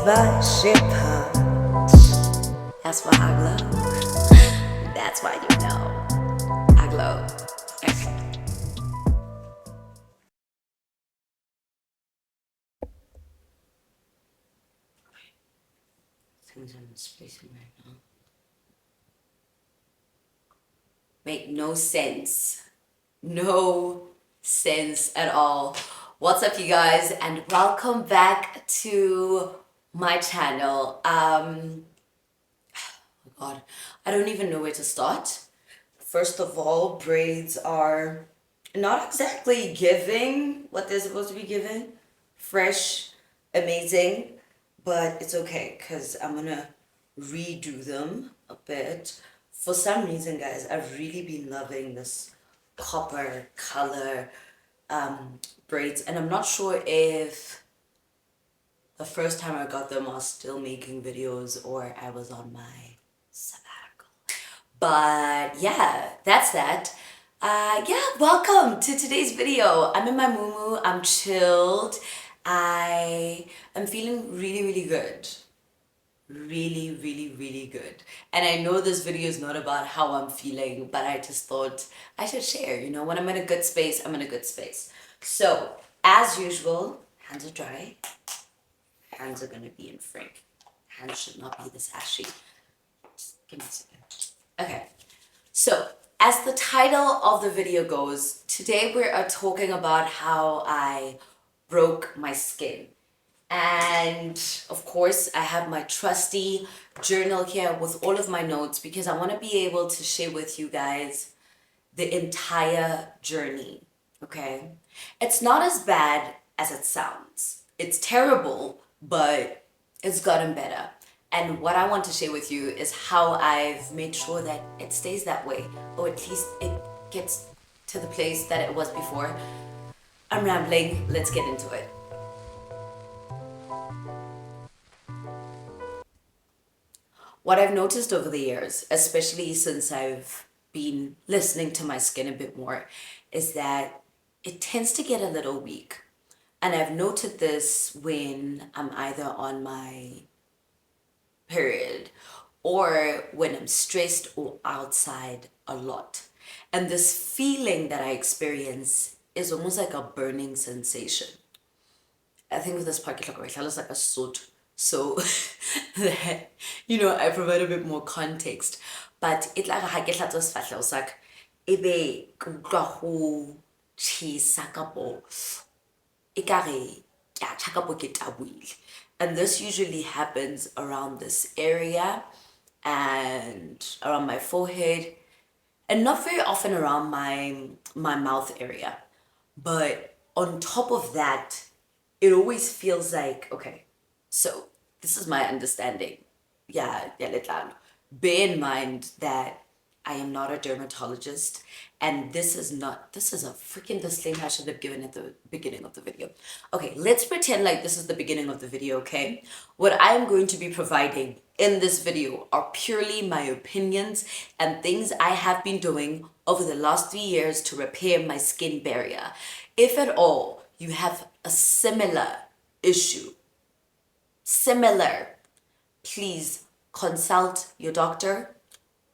by ship. That's why I glow. That's why you know I glow. Things I'm spacing right now make no sense. No sense at all. What's up, you guys, and welcome back to my channel. Oh God, I don't even know where to start. First of all, braids are not exactly giving what they're supposed to be giving. Fresh, amazing, but it's okay because I'm gonna redo them a bit. For some reason, guys, I've really been loving this copper color braids, and I'm not sure if the first time I got them I was still making videos or I was on my sabbatical. But yeah, that's that. Yeah, welcome to today's video. I'm in my muumuu, I'm chilled. I am feeling really good. Really good. And I know this video is not about how I'm feeling, but I just thought I should share, you know, when I'm in a good space, I'm in a good space. So, as usual, hands are dry. Hands are gonna be in frink. Hands should not be this ashy. Just give me a second. Okay, so as the title of the video goes, today we are talking about how I broke my skin. And of course, I have my trusty journal here with all of my notes because I want to be able to share with you guys the entire journey, okay? It's not as bad as it sounds. It's terrible, but it's gotten better. And what I want to share with you is how I've made sure that it stays that way, or at least it gets to the place that it was before. I'm rambling, let's get into it. What I've noticed over the years, especially since I've been listening to my skin a bit more, is that it tends to get a little weak. And I've noted this when I'm either on my period or when I'm stressed or outside a lot. And this feeling that I experience is almost like a burning sensation. I think with this podcast, like, it's like a sort. So that, you know, I provide a bit more context. But it like ha ke hlatswa sefahleho sa ka ebe ke utlwa ho tjhesa kapo ekare ke a tjha kapo ke tabohile. And this usually happens around this area and around my forehead, and not very often around my mouth area. But on top of that, it always feels like, okay, so this is my understanding. Yeah, letlalo. Bear in mind that I am not a dermatologist, and this is a freaking disclaimer I should have given at the beginning of the video. Okay, let's pretend like this is the beginning of the video, okay? What I am going to be providing in this video are purely my opinions and things I have been doing over the last 3 years to repair my skin barrier. If at all you have a similar issue, please consult your doctor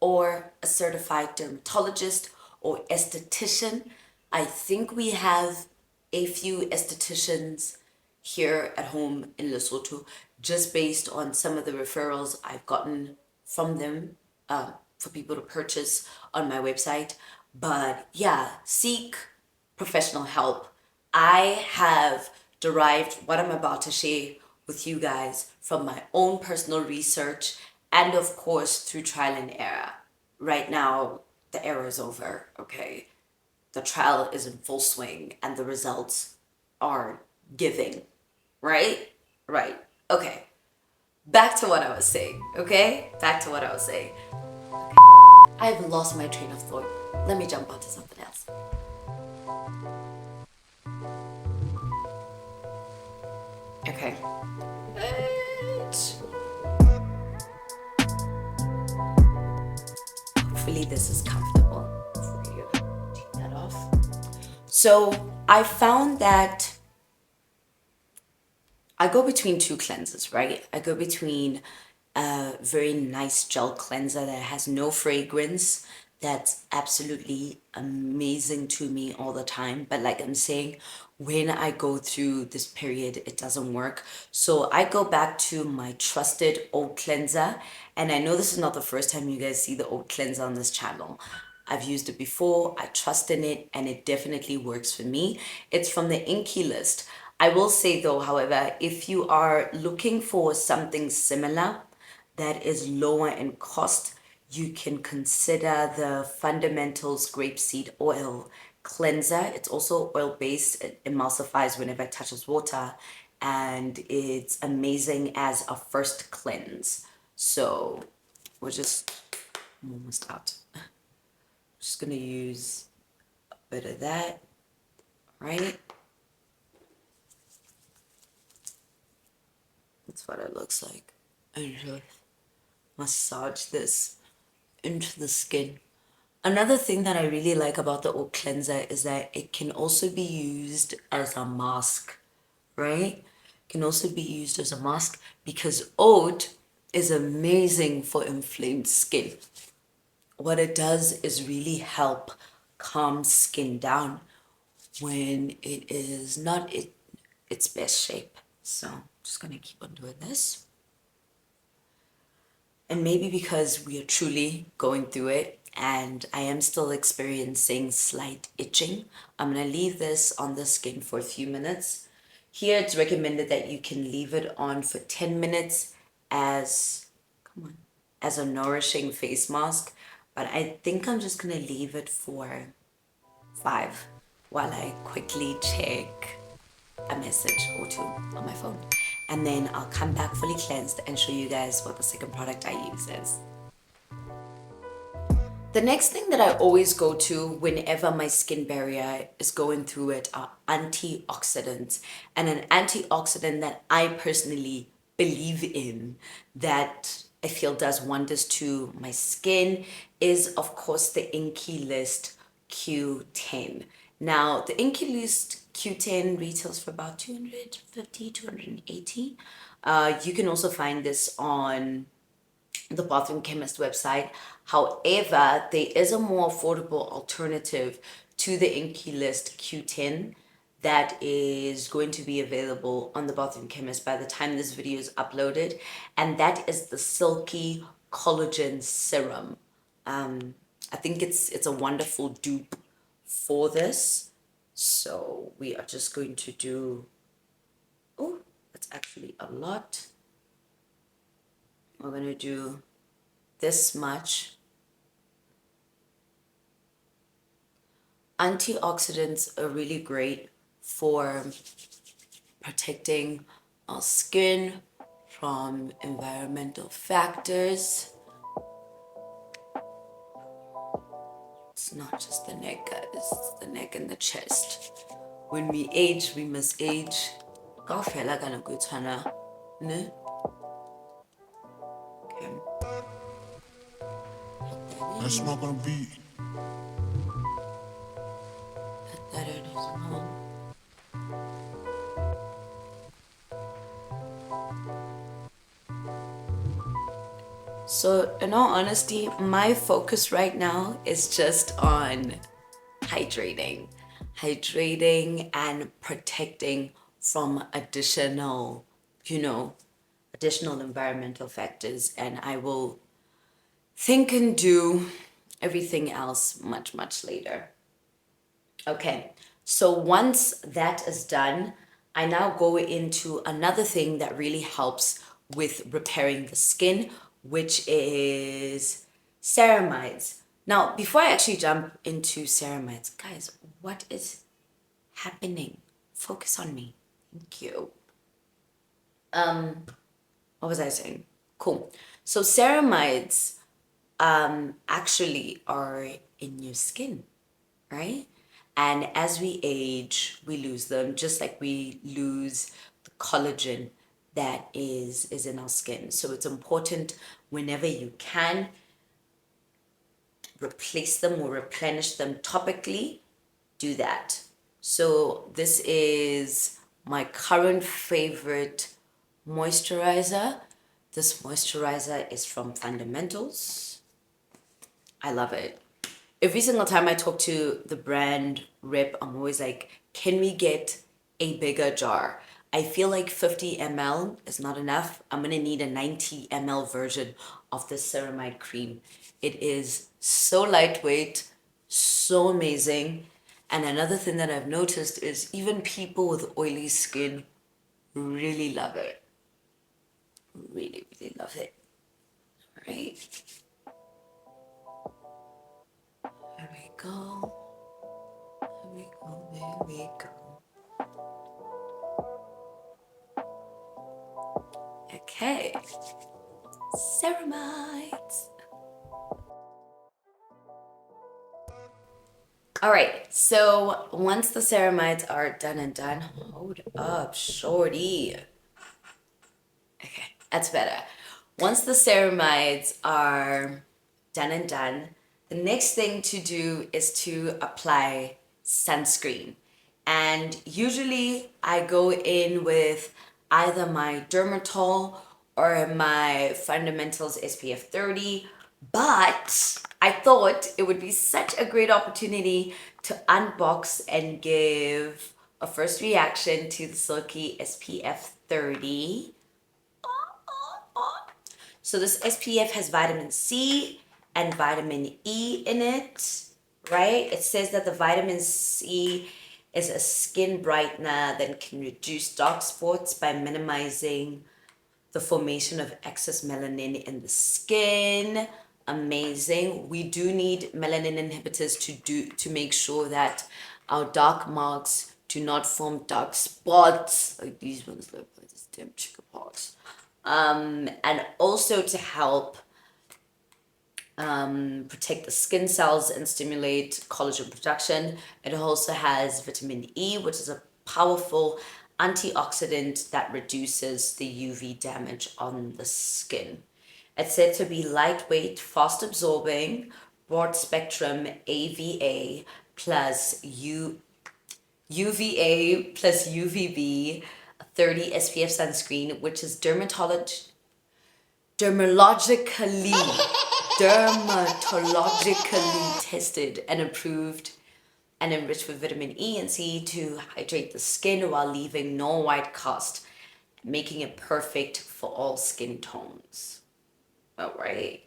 or a certified dermatologist or esthetician. I think we have a few estheticians here at home in Lesotho, just based on some of the referrals I've gotten from them for people to purchase on my website. But yeah, seek professional help. I have derived what I'm about to share with you guys from my own personal research and of course through trial and error. Right now, the era is over, okay? The trial is in full swing and the results are giving, right? Right, okay. Back to what I was saying, okay? Back to what I was saying. I've lost my train of thought. Let me jump onto something else. Okay. Hopefully this is comfortable for you. Take that off. So I found that I go between two cleansers, right? I go between a very nice gel cleanser that has no fragrance, that's absolutely amazing to me all the time. But like I'm saying, when I go through this period, it doesn't work. So I go back to my trusted oat cleanser. And I know this is not the first time you guys see the oat cleanser on this channel. I've used it before, I trust in it, and it definitely works for me. It's from the Inky list. I will say though, however, if you are looking for something similar that is lower in cost, you can consider the Fundamentals Grapeseed Oil Cleanser. It's also oil-based, it emulsifies whenever it touches water, and it's amazing as a first cleanse. So we're just almost out. Just gonna use a bit of that, right? That's what it looks like. And just massage this into the skin. Another thing that I really like about the oat cleanser is that it can also be used as a mask, right? It can also be used as a mask because oat is amazing for inflamed skin. What it does is really help calm skin down when it is not its best shape. So I'm just gonna keep on doing this. And maybe because we are truly going through it and I am still experiencing slight itching, I'm gonna leave this on the skin for a few minutes. Here it's recommended that you can leave it on for 10 minutes as, come on, as a nourishing face mask. But I think I'm just gonna leave it for 5 while I quickly check a message or two on my phone. And then I'll come back fully cleansed and show you guys what the second product I use is. The next thing that I always go to whenever my skin barrier is going through it are antioxidants. And an antioxidant that I personally believe in, that I feel does wonders to my skin, is of course the Inky List Q10. Now, the Inky List Q10 retails for about 250, 280. You can also find this on the Bathroom Chemist website. However, there is a more affordable alternative to the Inky List Q10 that is going to be available on the Bathroom Chemist by the time this video is uploaded, and that is the Silky Collagen Serum. I think it's a wonderful dupe for this. So we are just going to do, oh, that's actually a lot. We're going to do this much. Antioxidants are really great for protecting our skin from environmental factors. It's not just the neck, guys, it's the neck and the chest. When we age, we must age. Kaofela kana go tshwana, ne? Okay. Let's smoke on a beat. That it is on. So in all honesty, my focus right now is just on hydrating and protecting from additional, additional environmental factors. And I will think and do everything else much, much later. Okay, so once that is done, I now go into another thing that really helps with repairing the skin, which is ceramides. Now, before I actually jump into ceramides, guys, what is happening? Focus on me. Thank you. What was I saying? Cool. So ceramides actually are in your skin, right? And as we age, we lose them, just like we lose the collagen that is in our skin. So it's important whenever you can replace them or replenish them topically, do that. So this is my current favorite moisturizer. This moisturizer is from Fundamentals. I love it. Every single time I talk to the brand rep, I'm always like, can we get a bigger jar? I feel like 50 ml is not enough. I'm gonna need a 90 ml version of this ceramide cream. It is so lightweight, so amazing. And another thing that I've noticed is even people with oily skin really love it. Really, really love it. All right. There we go. There we go. There we go. Okay. Ceramides. All right, so once the ceramides are done and done, hold up, shorty. Okay, that's better. Once the ceramides are done and done, the next thing to do is to apply sunscreen. And usually I go in with either my Dermatol or my Fundamentals SPF 30, but I thought it would be such a great opportunity to unbox and give a first reaction to the Silky SPF 30. So this SPF has vitamin C and vitamin E in it, right? It says that the vitamin C is a skin brightener that can reduce dark spots by minimizing the formation of excess melanin in the skin. Amazing. We do need melanin inhibitors to make sure that our dark marks do not form dark spots like these ones look like this damn chicken pox. And also to help protect the skin cells and stimulate collagen production. It also has vitamin E, which is a powerful antioxidant that reduces the UV damage on the skin. It's said to be lightweight, fast absorbing, broad spectrum AVA plus UVA plus UVB 30 SPF sunscreen, which is dermatologically tested and approved and enriched with vitamin E and C to hydrate the skin while leaving no white cast, making it perfect for all skin tones. All right.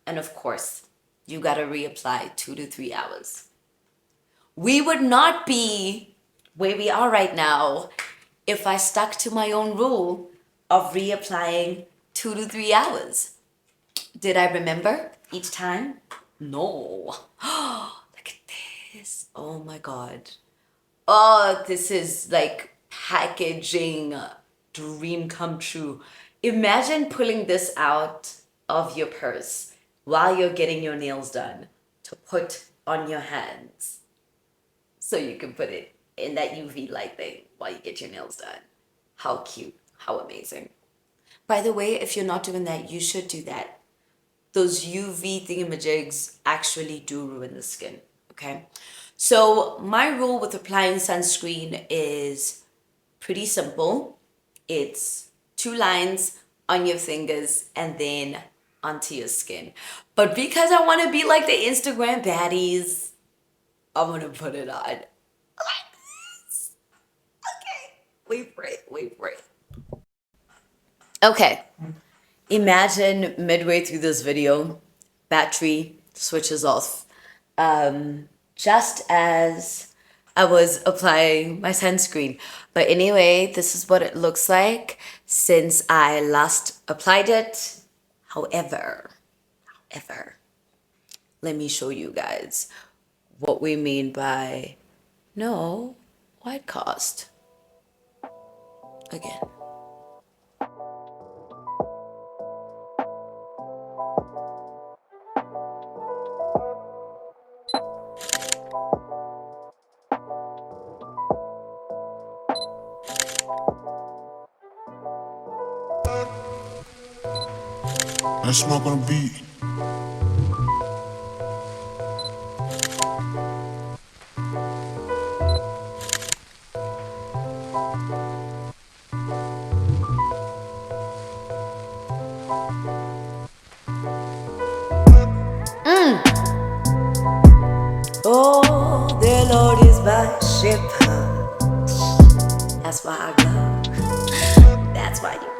And of course, you gotta reapply 2 to 3 hours. We would not be where we are right now if I stuck to my own rule of reapplying 2 to 3 hours. Did I remember each time? No. Look at this. Oh my God. Oh, this is like packaging dream come true. Imagine pulling this out of your purse while you're getting your nails done to put on your hands so you can put it in that UV light thing while you get your nails done. How cute. How amazing. By the way, if you're not doing that, you should do that. Those UV thingamajigs actually do ruin the skin, okay? So my rule with applying sunscreen is pretty simple. It's 2 lines on your fingers and then onto your skin. But because I want to be like the Instagram baddies, I'm going to put it on like this. Okay, wait for it. Okay, imagine midway through this video, battery switches off. Just as I was applying my sunscreen. But anyway, this is what it looks like since I last applied it. However, let me show you guys what we mean by no white cast. Again. Let's smoke on the beat. Oh, the Lord is my shepherd. That's why I go. That's why you